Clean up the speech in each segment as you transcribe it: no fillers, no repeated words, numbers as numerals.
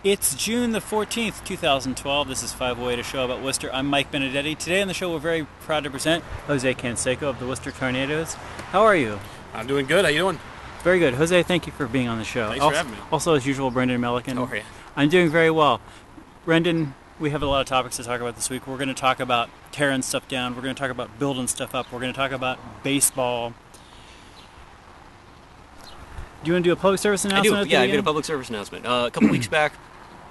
It's June the 14th, 2012. This is 508, a show about Worcester. I'm Mike Benedetti. Today on the show, we're very proud to present Jose Canseco of the Worcester Tornadoes. How are you? I'm doing good. How you doing? Very good. Jose, thank you for being on the show. Thanks for having me. Also, as usual, Brendan Melican. How are you? I'm doing very well. Brendan, we have a lot of topics to talk about this week. We're going to talk about tearing stuff down. We're going to talk about building stuff up. We're going to talk about baseball. Do you want to do a public service announcement? I do. Yeah, I did a public service announcement. A couple weeks back,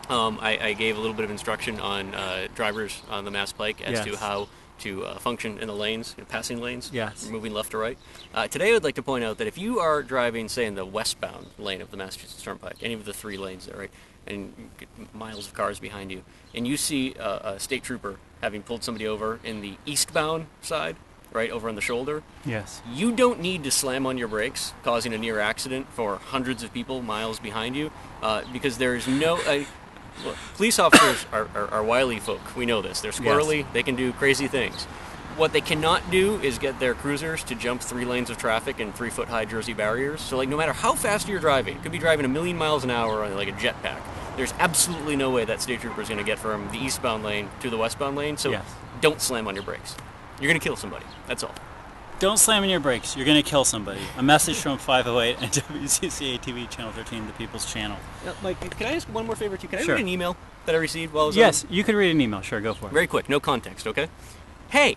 I gave a little bit of instruction on drivers on the Mass Pike as to how to function in the lanes, passing lanes, moving left to right. Today I would like to point out that if you are driving, say, in the westbound lane of the Massachusetts Turnpike, any of the three lanes there, right, and you get miles of cars behind you, and you see a state trooper having pulled somebody over in the eastbound side, right over on the shoulder, you don't need to slam on your brakes, causing a near accident for hundreds of people miles behind you, because there is no... look, police officers are wily folk. We know this. They're squirrely. They can do crazy things. What they cannot do is get their cruisers to jump 3 lanes of traffic and 3-foot-high Jersey barriers. So, like, no matter how fast you're driving, could be driving a million miles an hour on, like, a jetpack, there's absolutely no way that state trooper is going to get from the eastbound lane to the westbound lane. So don't slam on your brakes. You're going to kill somebody. That's all. Don't slam on your brakes. You're going to kill somebody. A message from 508 and WCCA TV Channel 13, the People's Channel. Mike, can I ask one more favor too? Can I read an email that I received while I was on? Yes, you can read an email. Sure, go for it. Very quick. No context, okay? Hey,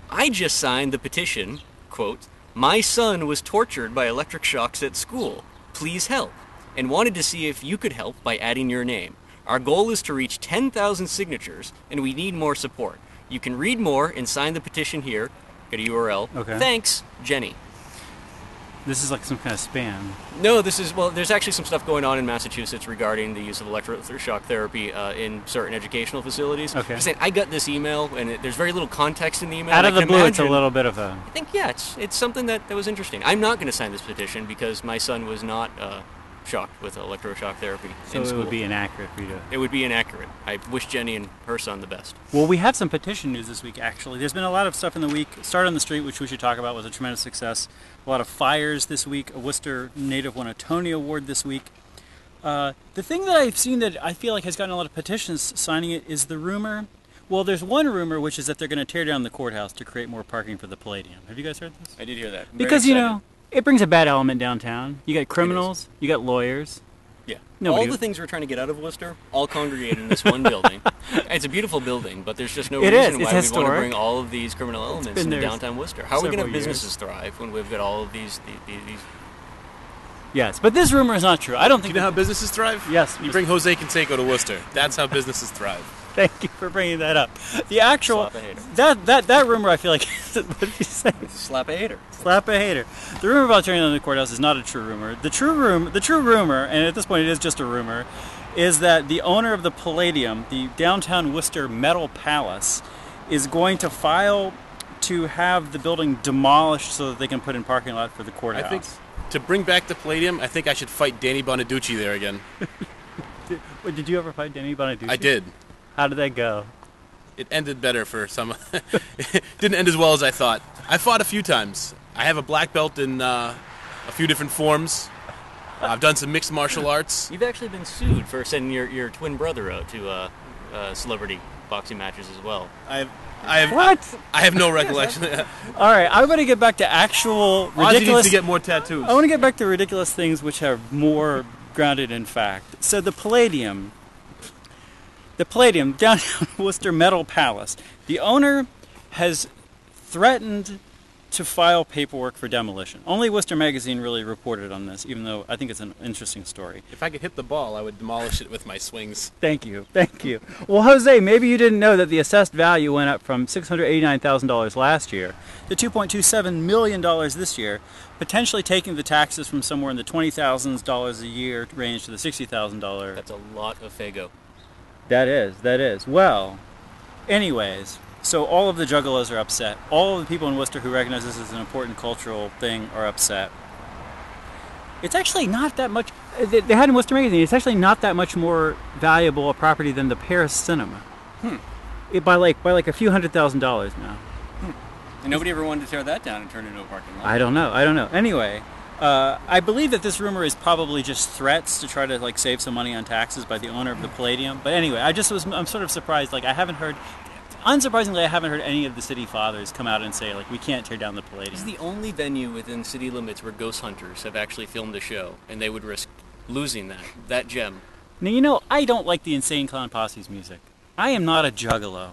I just signed the petition, quote, "My son was tortured by electric shocks at school. Please help. And wanted to see if you could help by adding your name. Our goal is to reach 10,000 signatures, and we need more support. You can read more and sign the petition here. Get a URL. Okay. Thanks, Jenny." This is like some kind of spam. No, this is, well, there's actually some stuff going on in Massachusetts regarding the use of electroshock therapy in certain educational facilities. Okay. I'm saying, I got this email, and there's very little context in the email. Out of the blue, it's a little bit of a... I think, yeah, it's something that was interesting. I'm not going to sign this petition because my son was not shocked with electroshock therapy in school. It would be inaccurate for you to... It would be inaccurate. I wish Jenny and her son the best. Well, we have some petition news this week, actually. There's been a lot of stuff in the week. Start on the Street, which we should talk about, was a tremendous success. A lot of fires this week. A Worcester native won a Tony Award this week. The thing that I've seen that I feel like has gotten a lot of petitions signing it is the rumor. Well, there's one rumor, which is that they're going to tear down the courthouse to create more parking for the Palladium. Have you guys heard this? I did hear that. Because, you know, it brings a bad element downtown. You got criminals, you got lawyers. Yeah. All the things we're trying to get out of Worcester all congregate in this one building. It's a beautiful building, but there's just no reason why we want to bring all of these criminal elements into downtown Worcester. How are we going to have businesses thrive when we've got all of these... Yes, but this rumor is not true. I don't think... Do you know how businesses thrive? Yes. You bring Jose Canseco to Worcester. That's how businesses thrive. Thank you for bringing that up. The actual... That rumor, I feel like... What did you say? Slap a hater. Slap a hater. The rumor about tearing down the courthouse is not a true rumor. The true rumor, and at this point it is just a rumor, is that the owner of the Palladium, the downtown Worcester Metal Palace, is going to file to have the building demolished so that they can put in parking lot for the courthouse. I think to bring back the Palladium, I think I should fight Danny Bonaducci there again. Did you ever fight Danny Bonaducci? I did. How did that go? It ended better for some. It didn't end as well as I thought. I fought a few times. I have a black belt in a few different forms. I've done some mixed martial arts. You've actually been sued for sending your twin brother out to celebrity boxing matches as well. I have no recollection. All right, I'm going to get back to actual ridiculous... Ozzy needs to get more tattoos. I want to get back to ridiculous things which are more grounded in fact. So the Palladium, downtown Worcester Metal Palace, the owner has threatened to file paperwork for demolition. Only Worcester Magazine really reported on this, even though I think it's an interesting story. If I could hit the ball, I would demolish it with my swings. Thank you. Well, Jose, maybe you didn't know that the assessed value went up from $689,000 last year to $2.27 million this year, potentially taking the taxes from somewhere in the $20,000 a year range to the $60,000. That's a lot of Fago. That is. Well, anyways... So all of the juggalos are upset. All of the people in Worcester who recognize this as an important cultural thing are upset. It's actually not that much... They had in Worcester Magazine, it's actually not that much more valuable a property than the Paris Cinema. By like a few $100,000 now. And nobody ever wanted to tear that down and turn it into a parking lot. I don't know. Anyway, I believe that this rumor is probably just threats to try to like save some money on taxes by the owner of the Palladium. But anyway, I'm sort of surprised. Like I haven't heard. Unsurprisingly, I haven't heard any of the city fathers come out and say, like, we can't tear down the Palladium. It's the only venue within city limits where ghost hunters have actually filmed a show, and they would risk losing that gem. Now, you know, I don't like the Insane Clown Posse's music. I am not a juggalo.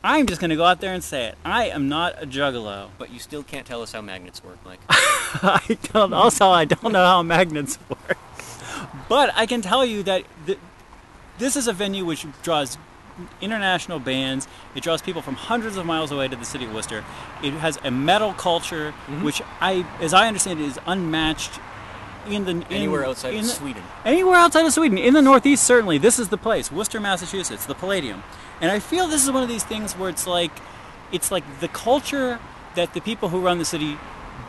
I'm just going to go out there and say it. I am not a juggalo. But you still can't tell us how magnets work, Mike. I don't know how magnets work. But I can tell you that this is a venue which draws international bands. It draws people from hundreds of miles away to the city of Worcester. It has a metal culture, which as I understand it, is unmatched anywhere outside of Sweden. Anywhere outside of Sweden. In the Northeast, certainly. This is the place. Worcester, Massachusetts, the Palladium. And I feel this is one of these things where it's like the culture that the people who run the city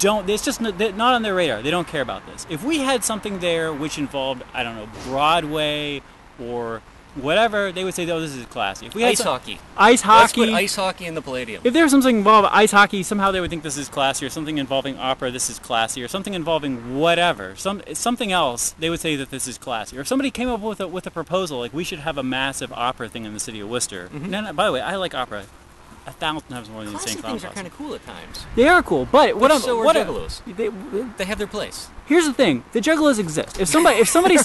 don't, it's just not on their radar. They don't care about this. If we had something there which involved, I don't know, Broadway or whatever, they would say, oh, this is classy. If we had ice hockey. Ice hockey. Let's put ice hockey in the Palladium. If there was something involved ice hockey, somehow they would think this is classy, or something involving opera, this is classy, or something involving whatever, something else, they would say that this is classy. Or if somebody came up with a proposal, like we should have a massive opera thing in the city of Worcester. No, by the way, I like opera 1,000 times more than the Insane Clown Posse. Things are kind of cool at times. They are cool, but juggalos. They have their place. Here's the thing: the juggalos exist. If somebody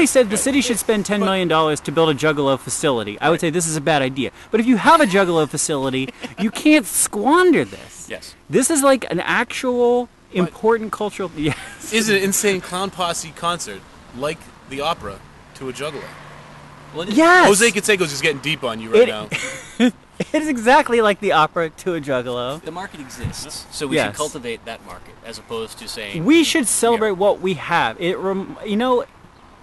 said the city should spend $10 million to build a juggalo facility, I would say this is a bad idea. But if you have a juggalo facility, you can't squander this. Yes. This is like an actual important cultural. Yes. Is an Insane Clown Posse concert like the opera to a juggalo? Well, yes. Jose Canseco's just getting deep on you right now. It is exactly like the opera to a juggalo. The market exists, so we should cultivate that market, as opposed to saying we should celebrate what we have.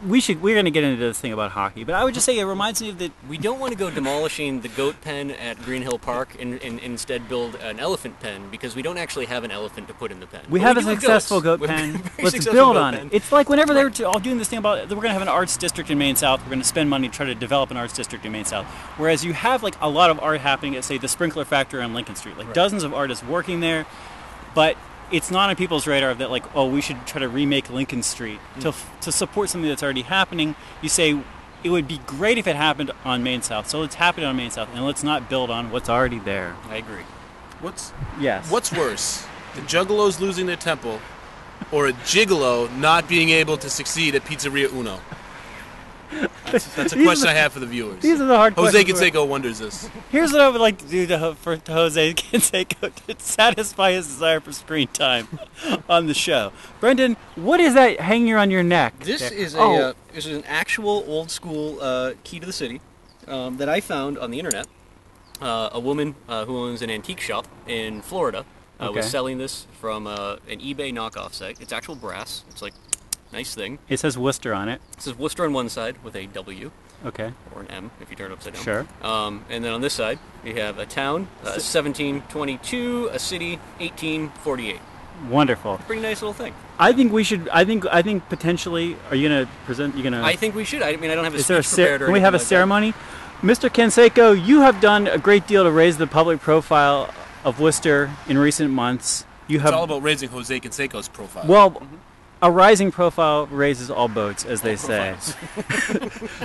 We're going to get into this thing about hockey, but I would just say it reminds me of the... We don't want to go demolishing the goat pen at Green Hill Park and instead build an elephant pen, because we don't actually have an elephant to put in the pen. We have a successful goat pen. Let's build on it. It's like whenever they were all doing this thing about we're going to have an arts district in Maine South, we're going to spend money to try to develop an arts district in Maine South. Whereas you have like a lot of art happening at, say, the Sprinkler Factory on Lincoln Street. Like dozens of artists working there, but it's not on people's radar that like, oh, we should try to remake Lincoln Street to support something that's already happening. You say it would be great if it happened on Main South, so let's happen on Main South, and let's not build on what's already there. I agree. What's worse, the Juggalos losing their temple, or a gigolo not being able to succeed at Pizzeria Uno? That's a question I have for the viewers. These are the hard Jose questions. Canseco wonders this. Here's what I would like to do to Jose Canseco to satisfy his desire for screen time on the show. Brendan, what is that hanging on your neck? This is an actual old school key to the city that I found on the internet. A woman who owns an antique shop in Florida was selling this from an eBay knockoff site. It's actual brass. It's like nice thing. It says Worcester on it. It says Worcester on one side with a W. Okay. Or an M if you turn it upside down. Sure. And then on this side, we have a town, 1722, a city, 1848. Wonderful. Pretty nice little thing. I think we should. I think potentially. Are you gonna present? You gonna? I think we should. I mean, I don't have a is there speech prepared. Can we have a ceremony? Mr. Canseco, you have done a great deal to raise the public profile of Worcester in recent months. It's all about raising Jose Canseco's profile. Well. A rising profile raises all boats, as they say.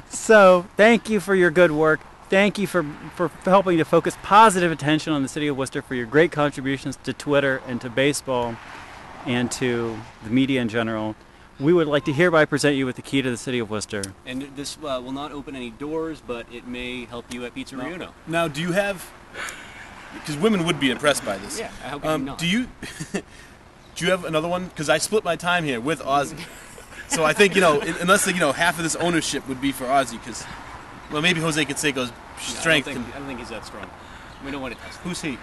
So, thank you for your good work. Thank you for helping to focus positive attention on the city of Worcester, for your great contributions to Twitter and to baseball and to the media in general. We would like to hereby present you with the key to the city of Worcester. And this will not open any doors, but it may help you at Pizzeria Uno. Now, do you have... Because women would be impressed by this. Yeah, how can you not? Do you... Do you have another one? Because I split my time here with Ozzy. So I think, unless, half of this ownership would be for Ozzy, because, well, maybe Jose Canseco's strength. I don't think he's that strong. We don't want to test him. Who's he?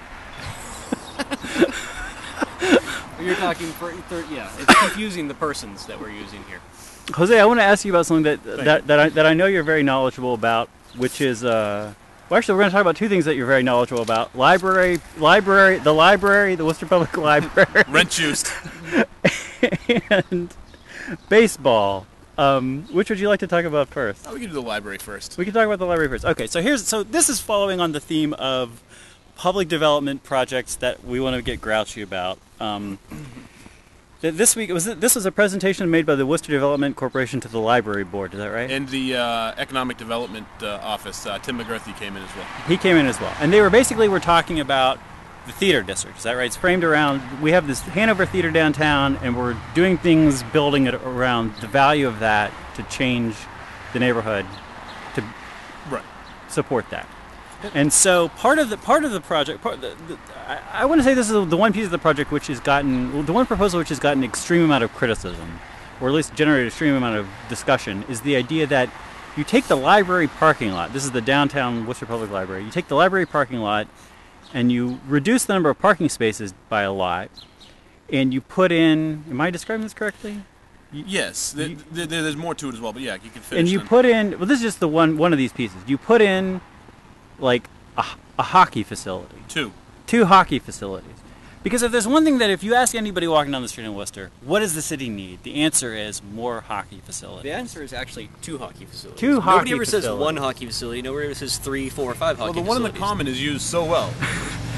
You're talking it's confusing the persons that we're using here. Jose, I want to ask you about something that I know you're very knowledgeable about, which is... Well, actually, we're going to talk about two things that you're very knowledgeable about. The Worcester Public Library. Rent juiced. And baseball. Which would you like to talk about first? Oh, we can do the library first. We can talk about the library first. Okay, so this is following on the theme of public development projects that we want to get grouchy about. This week this was a presentation made by the Worcester Development Corporation to the Library Board. Is that right? And the Economic Development Office, Tim McGurthy came in as well. He came in as well, and they were talking about the theater district. Is that right? It's framed around. We have this Hanover Theater downtown, and we're doing things, building it around the value of that to change the neighborhood to support that. And so part of the project, I want to say this is the one piece of the project the one proposal which has gotten an extreme amount of criticism, or at least generated an extreme amount of discussion, is the idea that you take the library parking lot. This is the downtown Worcester Public Library. You take the library parking lot, and you reduce the number of parking spaces by a lot, and you put in. Am I describing this correctly? Yes, there's more to it as well, but yeah, you can finish. And you put in. Well, this is just the one of these pieces. You put in like a hockey facility. Two hockey facilities. Because if there's one thing that if you ask anybody walking down the street in Worcester, what does the city need? The answer is more hockey facilities. The answer is actually 2 hockey facilities. Nobody ever says 1 hockey facility. Nobody ever says 3, 4, or 5 hockey facilities. Well, the one in the common is used so well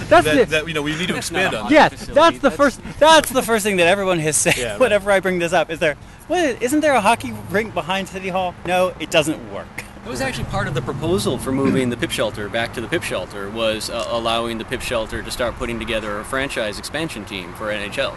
that we need to expand on. Yes, that's the first thing that everyone has said whenever I bring this up. Isn't there a hockey rink behind City Hall? No, it doesn't work. That was actually part of the proposal for moving the Pip Shelter back to the Pip Shelter, was allowing the Pip Shelter to start putting together a franchise expansion team for NHL.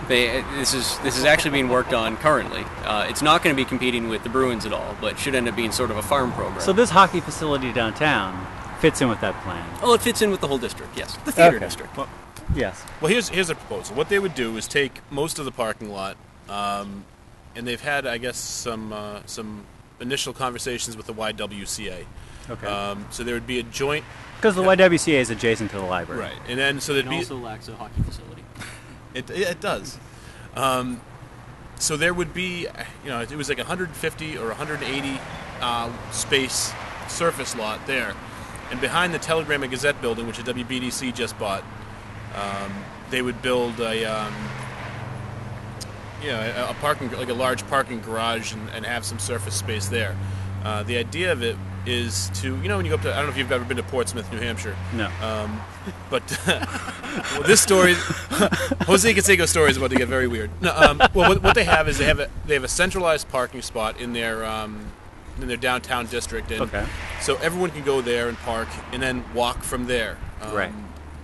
This is actually being worked on currently. It's not going to be competing with the Bruins at all, but should end up being sort of a farm program. So this hockey facility downtown fits in with that plan? Oh, it fits in with the whole district, yes. The theater district. Well, yes. Well, here's a proposal. What they would do is take most of the parking lot, and they've had, I guess, some initial conversations with the YWCA. Okay. So there would be a joint... Because the YWCA is adjacent to the library. Right. And then so there'd be... also lacks a hockey facility. It does. So there would be, it was like 150 or 180 space surface lot there. And behind the Telegram and Gazette building, which the WBDC just bought, they would build a parking, like a large parking garage, and have some surface space there. The idea of it is to, when you go up to, I don't know if you've ever been to Portsmouth, New Hampshire. No. But well, this story, Jose Canseco's story is about to get very weird. No, well, what they have is they have a centralized parking spot in their downtown district, and so everyone can go there and park, and then walk from there. Right.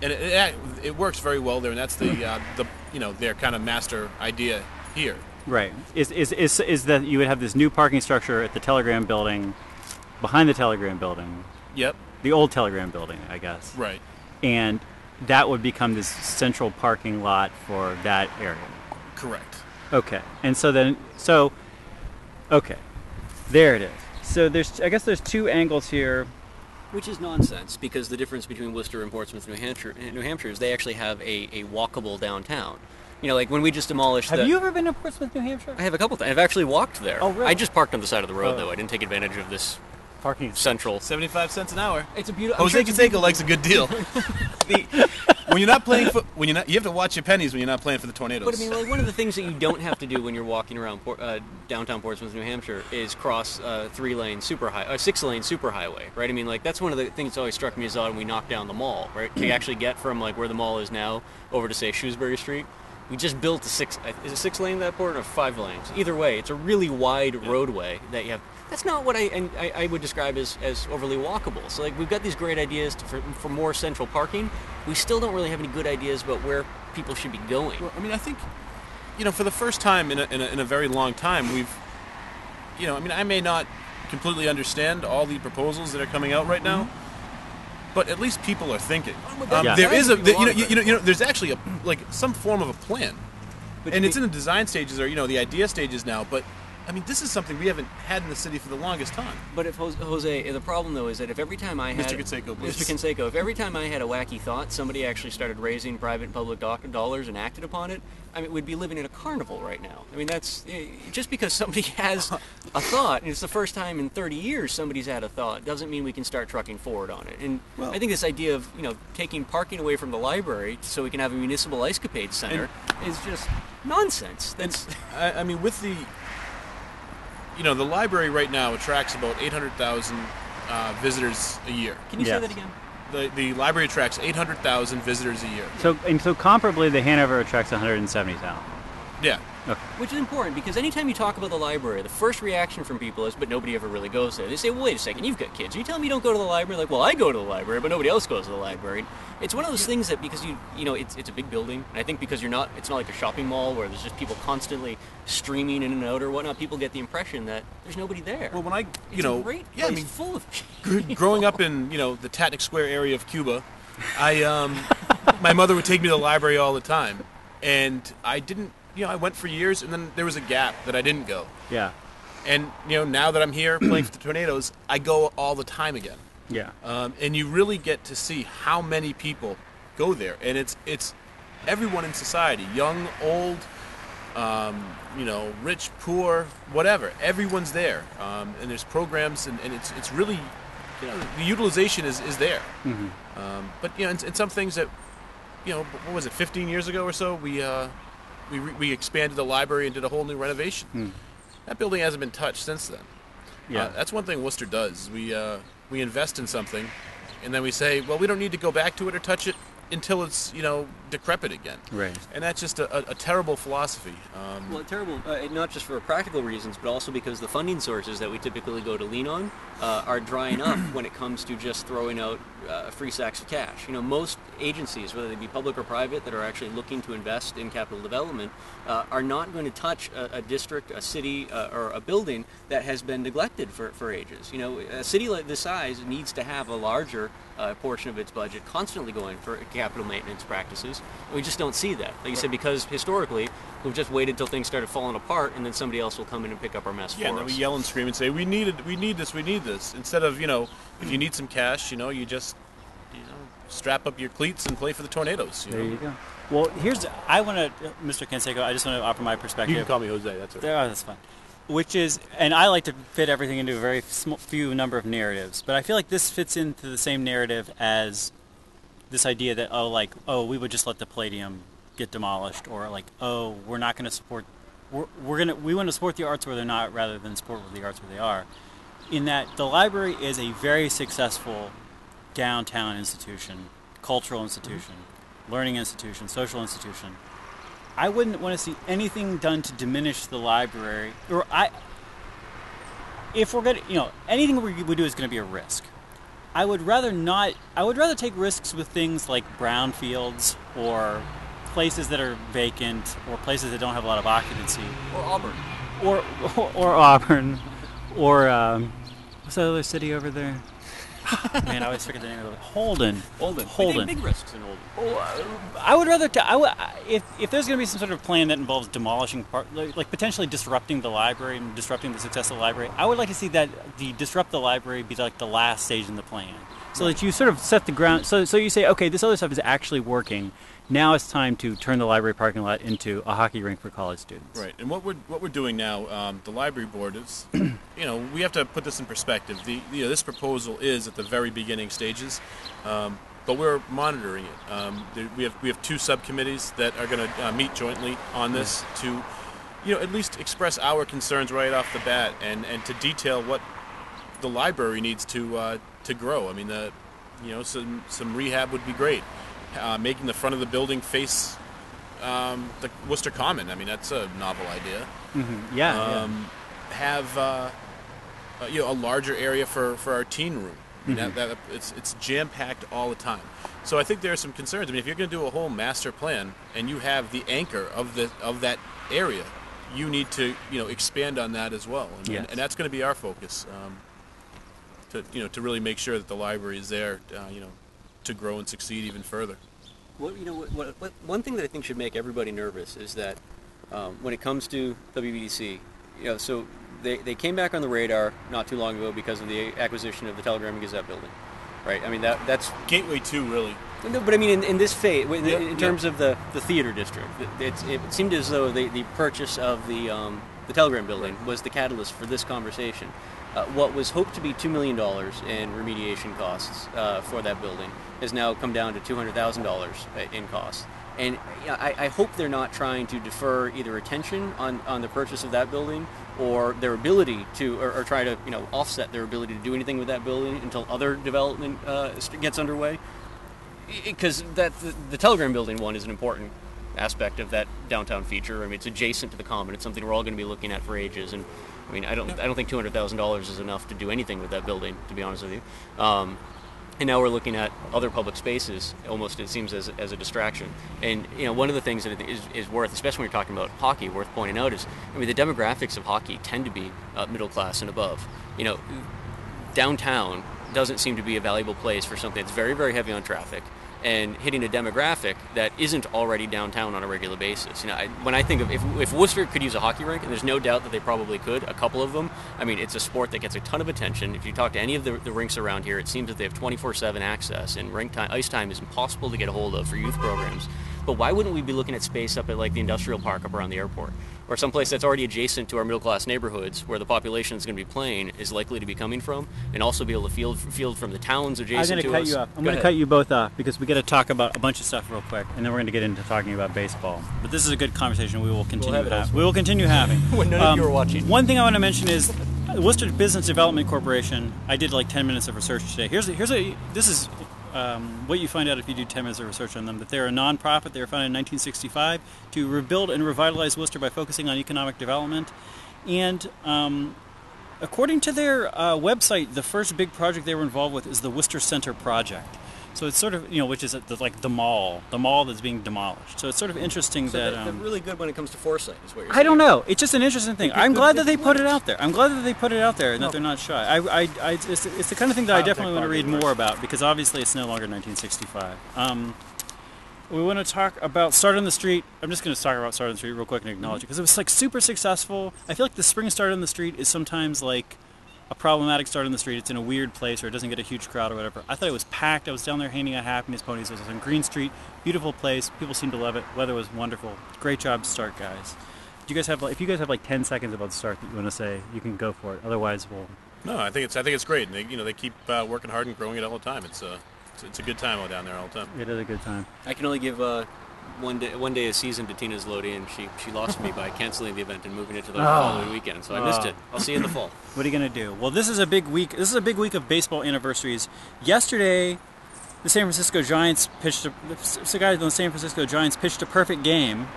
And it works very well there, and that's their kind of master idea here. Right. Is that you would have this new parking structure at the Telegram building, behind the Telegram building. Yep. The old Telegram building, I guess. Right. And that would become this central parking lot for that area. Correct. Okay. And okay. There it is. So I guess there's 2 angles here. Which is nonsense, because the difference between Worcester and Portsmouth, New Hampshire is they actually have a walkable downtown. Like when we just demolished Have you ever been to Portsmouth, New Hampshire? I have a couple times. I've actually walked there. Oh, really? I just parked on the side of the road, though. I didn't take advantage of this parking central. 75 cents an hour. It's a beautiful... Jose Canseco likes a good deal. When you're not playing you have to watch your pennies when you're not playing for the Tornadoes. But I mean, one of the things that you don't have to do when you're walking around downtown Portsmouth, New Hampshire, is cross 6-lane superhighway, right? I mean, that's one of the things that always struck me as odd when we knocked down the mall, right? To actually get from where the mall is now over to say Shrewsbury Street. We just built is it 6-lane that port or 5 lanes? Either way, it's a really wide roadway that you have. That's not what I would describe as overly walkable. So we've got these great ideas for more central parking. We still don't really have any good ideas about where people should be going. Well, I mean, I think, for the first time in a very long time, we've, I may not completely understand all the proposals that are coming out right now. But at least people are thinking. There is there's actually some form of a plan, and it's in the design stages or the idea stages now. But I mean, this is something we haven't had in the city for the longest time. But if Jose, the problem though is that if every time I had Mr. Canseco, if every time I had a wacky thought, somebody actually started raising private and public dollars and acted upon it, I mean, we'd be living in a carnival right now. I mean, that's just because somebody has a thought, and it's the first time in 30 years somebody's had a thought, doesn't mean we can start trucking forward on it. And I think this idea of taking parking away from the library so we can have a municipal ice capade center is just nonsense. That's I mean, with the the library right now attracts about 800,000 visitors a year. Can you say that again? The library attracts 800,000 visitors a year. So comparably, the Hanover attracts 170,000. Yeah. Okay. Which is important, because anytime you talk about the library, the first reaction from people is, but nobody ever really goes there. They say, well, wait a second, you've got kids. Are you telling me you don't go to the library? Like, well, I go to the library, but nobody else goes to the library. It's one of those things that, because you know, it's a big building, and I think because it's not like a shopping mall where there's just people constantly streaming in and out or whatnot, people get the impression that there's nobody there. Well, when I, it's a great place full of growing up in, the Tatnick Square area of Cuba, my mother would take me to the library all the time, and I didn't, I went for years, and then there was a gap that I didn't go. Yeah. And, now that I'm here playing for the Tornadoes, I go all the time again. Yeah. And you really get to see how many people go there. And it's everyone in society, young, old, rich, poor, whatever. Everyone's there. And there's programs, and it's really, the utilization is there. Mm-hmm. But, in some things that, what was it, 15 years ago or so, we expanded the library and did a whole new renovation. That building hasn't been touched since then. Yeah. That's one thing Worcester does. We invest in something, and then we say, well, we don't need to go back to it or touch it until it's decrepit again. Right. And that's just a terrible philosophy. Well, terrible, not just for practical reasons, but also because the funding sources that we typically go to lean on are drying up when it comes to just throwing out free sacks of cash. Most agencies, whether they be public or private, that are actually looking to invest in capital development are not going to touch a district, a city, or a building that has been neglected for ages. A city like this size needs to have a larger portion of its budget constantly going for capital maintenance practices. We just don't see that. Like you said, because historically, we've just waited till things started falling apart, and then somebody else will come in and pick up our mess for us. Yeah, and then we yell and scream and say, we need this. Instead of, if you need some cash, you just, strap up your cleats and play for the Tornadoes. There you go. Well, Mr. Canseco, I just want to offer my perspective. You can call me Jose, that's okay. Oh, that's fine. Which is, and I like to fit everything into a very few number of narratives, but I feel like this fits into the same narrative as this idea that, we would just let the Palladium get demolished, or we're not going to support, we want to support the arts where they're not rather than support the arts where they are. In that the library is a very successful downtown institution, cultural institution, learning institution, social institution. I wouldn't want to see anything done to diminish the library, if we're going to, anything we would do is going to be a risk. I would rather take risks with things like brownfields or places that are vacant or places that don't have a lot of occupancy. Or Auburn. Or Auburn. Or, what's that other city over there? Man, I always forget the name of it. Holden. We take big risks in Holden. I would rather, if there's going to be some sort of plan that involves demolishing like potentially disrupting the library and disrupting the success of the library, I would like to see that the disrupt the library be like the last stage in the plan. So that you sort of set the ground, so you say, okay, this other stuff is actually working. Now it's time to turn the library parking lot into a hockey rink for college students. Right, and what we're doing now, the library board is, we have to put this in perspective. This proposal is at the very beginning stages, but we're monitoring it. We have two subcommittees that are going to meet jointly on this to, at least express our concerns right off the bat and to detail what the library needs to grow. I mean, some rehab would be great. Making the front of the building face the Worcester Common. I mean, that's a novel idea. Mm-hmm. Yeah. Have a larger area for our teen room. I mean, it's jam packed all the time. So I think there are some concerns. I mean, if you're going to do a whole master plan and you have the anchor of that area, you need to expand on that as well. And that's going to be our focus. To really make sure that the library is there. To grow and succeed even further. One thing that I think should make everybody nervous is that when it comes to WBDC, so they came back on the radar not too long ago because of the acquisition of the Telegram and Gazette building, right? I mean that's Gateway 2, really. No, but I mean in this phase, in terms of the theater district, it seemed as though the purchase of the Telegram building was the catalyst for this conversation. What was hoped to be $2 million in remediation costs for that building has now come down to $200,000 in costs. And I hope they're not trying to defer either attention on the purchase of that building or their ability to, or try to offset their ability to do anything with that building until other development gets underway. Because the Telegram building one is an important aspect of that downtown feature. I mean, it's adjacent to the Common. It's something we're all going to be looking at for ages. And I mean, I don't think $200,000 is enough to do anything with that building, to be honest with you. And now we're looking at other public spaces, almost it seems as a distraction. And one of the things that is worth, especially when you're talking about hockey, worth pointing out is, I mean, the demographics of hockey tend to be middle class and above. Downtown doesn't seem to be a valuable place for something that's very, very heavy on traffic and hitting a demographic that isn't already downtown on a regular basis. When I think of if Worcester could use a hockey rink, and there's no doubt that they probably could, a couple of them. I mean, it's a sport that gets a ton of attention. If you talk to any of the rinks around here, it seems that they have 24/7 access, and rink time, ice time is impossible to get a hold of for youth programs. But why wouldn't we be looking at space up at like the industrial park up around the airport, or someplace that's already adjacent to our middle class neighborhoods, where the population is going to be playing is likely to be coming from, and also be able to field from the towns adjacent to us? I'm going to cut you off. I'm going to cut you both off because we got to talk about a bunch of stuff real quick, and then we're going to get into talking about baseball. But this is a good conversation. We will continue having. When none of you are watching. One thing I want to mention is Worcester Business Development Corporation. I did like 10 minutes of research today. This is what you find out if you do 10 minutes of research on them, that they're a non-profit. They were founded in 1965 to rebuild and revitalize Worcester by focusing on economic development. And according to their website, the first big project they were involved with is the Worcester Center Project. So it's sort of, which is like the mall that's being demolished. So it's sort of interesting that... they're really good when it comes to foresight, is what you're saying. I don't know. It's just an interesting thing. I'm glad that they put it out there. I'm glad that they put it out there and that they're not shy. It's the kind of thing that I definitely want to read more about, because obviously it's no longer 1965. We want to talk about Start on the Street. I'm just going to talk about Start on the Street real quick and acknowledge it, because it was like super successful. I feel like the spring Start on the Street is sometimes like a problematic start on the street. It's in a weird place, or it doesn't get a huge crowd or whatever. I thought it was packed. I was down there handing out happiness ponies. It was on Green Street. Beautiful place. People seemed to love it. Weather was wonderful. Great job, Start, guys. Do you guys have if you guys have like 10 seconds about Start that you want to say, you can go for it. Otherwise, we'll... No, I think it's great. And they keep working hard and growing it all the time. It's a good time out down there all the time. It is a good time. I can only give one day a season to Tina's Lodi, she lost me by canceling the event and moving it to the following weekend, so I missed it. I'll see you in the fall. What are you going to do? Well, this is a big week. This is a big week of baseball anniversaries. Yesterday, the San Francisco Giants pitched pitched a perfect game.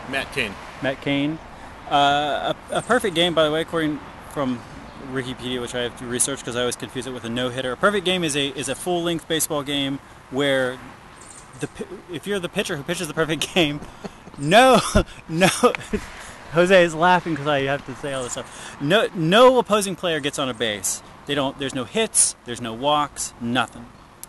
Matt Cain. A perfect game, by the way, according from Wikipedia, which I have to research because I always confuse it with a no-hitter. A perfect game is a full-length baseball game where if you're the pitcher who pitches the perfect game, no, Jose is laughing because I have to say all this stuff. No opposing player gets on a base. There's no hits. There's no walks. Nothing.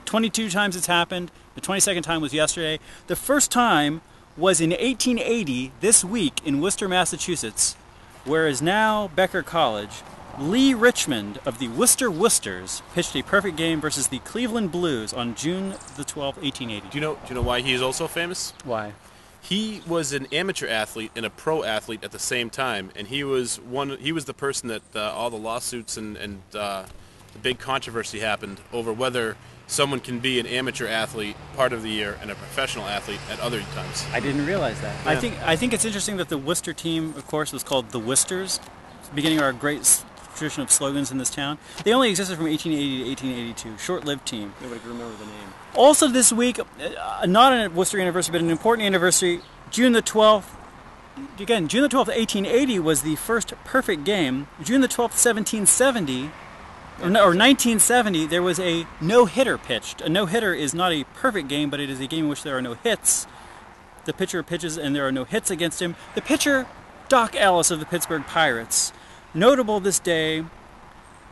22 times it's happened. The 22nd time was yesterday. The first time was in 1880. This week in Worcester, Massachusetts, whereas now Becker College. Lee Richmond of the Worcester Worcesters pitched a perfect game versus the Cleveland Blues on June the 12th, 1880. Do you know why he is also famous? Why? He was an amateur athlete and a pro athlete at the same time, and he was the person that all the lawsuits and the big controversy happened over whether someone can be an amateur athlete part of the year and a professional athlete at other times. I didn't realize that. Yeah. I think it's interesting that the Worcester team, of course, was called the Worcesters, beginning our great tradition of slogans in this town. They only existed from 1880 to 1882. Short-lived team. Nobody can remember the name. Also this week, not a Worcester anniversary, but an important anniversary, June the 12th. Again, June the 12th, 1880 was the first perfect game. June the 12th, 1770, or 1970, there was a no-hitter pitched. A no-hitter is not a perfect game, but it is a game in which there are no hits. The pitcher pitches and there are no hits against him. The pitcher, Doc Ellis of the Pittsburgh Pirates, notable this day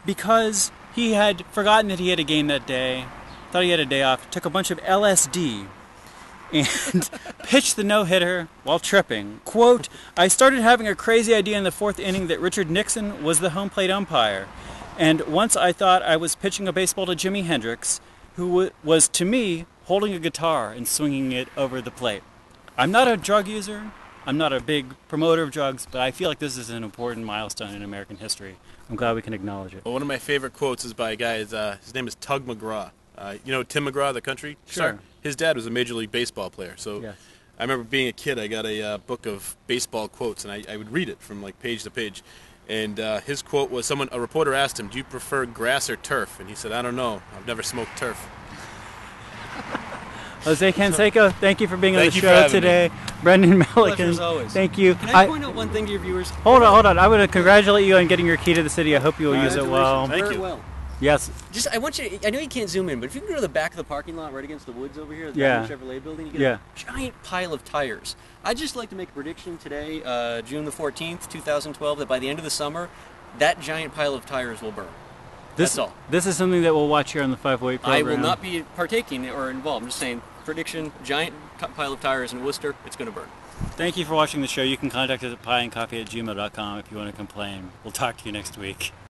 because he had forgotten that he had a game that day, thought he had a day off, took a bunch of LSD, and pitched the no-hitter while tripping. Quote, "I started having a crazy idea in the fourth inning that Richard Nixon was the home plate umpire, and once I thought I was pitching a baseball to Jimi Hendrix, who was, to me, holding a guitar and swinging it over the plate. I'm not a drug user. I'm not a big promoter of drugs, but I feel like this is an important milestone in American history. I'm glad we can acknowledge it." Well, one of my favorite quotes is by a guy, his name is Tug McGraw. You know Tim McGraw, the country star? Sure. His dad was a Major League Baseball player. So yes. I remember being a kid, I got a book of baseball quotes, and I would read it from like page to page. And his quote was, a reporter asked him, "Do you prefer grass or turf?" And he said, "I don't know. I've never smoked turf." Jose Canseco, thank you for being on the show today. Brendan Melican, as always. Thank you. Can I point out one thing to your viewers? Hold on. I want to congratulate you on getting your key to the city. I hope you will use it well. Thank you. Well. Yes. Just, I want you. I know you can't zoom in, but if you can go to the back of the parking lot, right against the woods over here, the Chevrolet building, you get a giant pile of tires. I'd just like to make a prediction today, June the 14th, 2012, that by the end of the summer, that giant pile of tires will burn. That's all. This is something that we'll watch here on the 508 program. I will not be partaking or involved. I'm just saying, prediction: giant pile of tires in Worcester. It's going to burn. Thank you for watching the show. You can contact us at pieandcoffee@gmail.com if you want to complain. We'll talk to you next week.